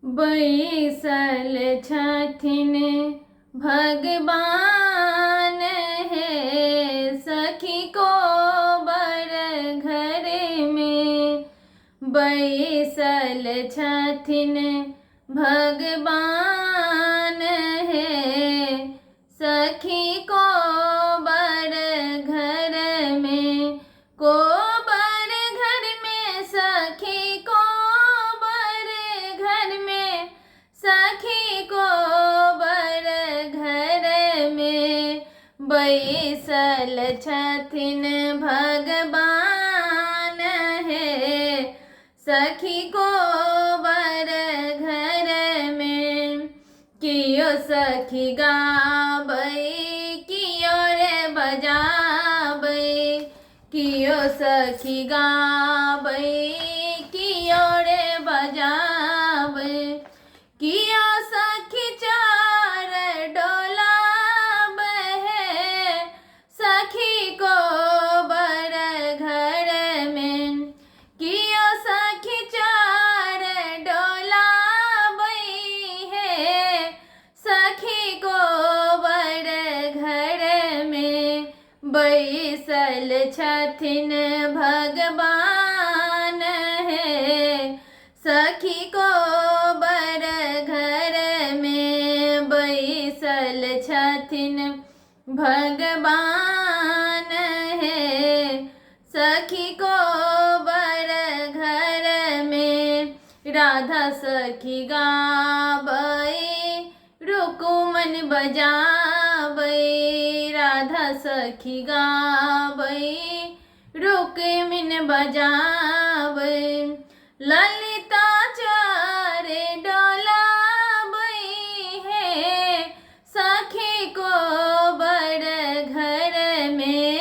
बैसल छथिन भगवान है सखी को बर घर में। बैसल छथिन भगवान है सखी को बर घर में। को बर घर में सखी को बर घर में। सखी को बर घर में। बैसल छथिन भगवान है सखी को बर घर में। कियो सखी गाबै कियो रे बजाबै। कियो सखी गाबै कियो रे बजाबै। कियो सखी चार डोलाबै है सखी को बर घर में। कियो सखी चार डोलाबै है सखी को बर घर में। बैसल छथिन भगवान है सखी को बर घर में। बैसल छथिन भगवान है सखी को बर घर में। राधा सखी गाबै रुकुमन बजाबै। राधा सखी गाबै रुक्मिन बजाबै। ललिता चार डोलाबै है सखी को बर घर में।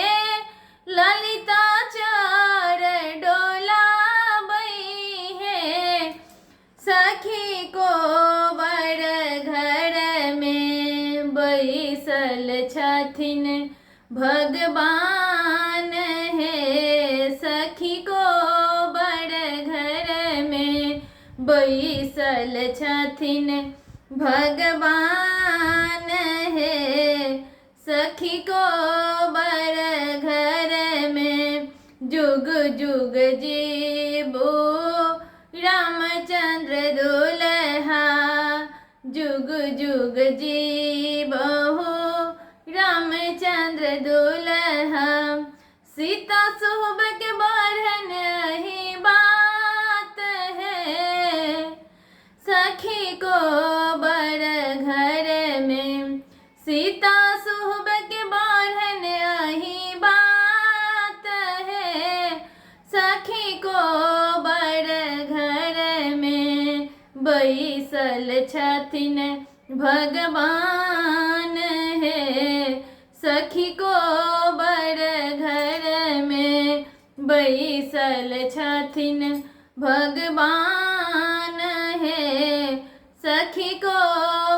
ललिता चार डोलाबै है सखी को बर घर में। बैसल छथिन भगवान है सखी को बर घर में। बैसल छथिन भगवान है सखी को बर घर में। जुग जुग जीबो रामचंद्र दुल्हा। जुग जुग जीबहु रामचंद्र दुल्हा। सीता सुहब के बरहन ही बात है सखी को बर घर में। सीता सुहब के बरहन ही बात है सखी को बर घर में। बैसल छथिन भगवान है सखी को बर घर में। बैसल छथिन भगवान है सखी को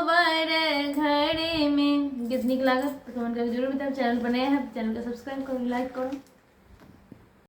बर घर में। गीत निक लागत तो कमेंट करके जरूर बताओ। चैनल पर नया है चैनल को सब्सक्राइब करो, लाइक करो।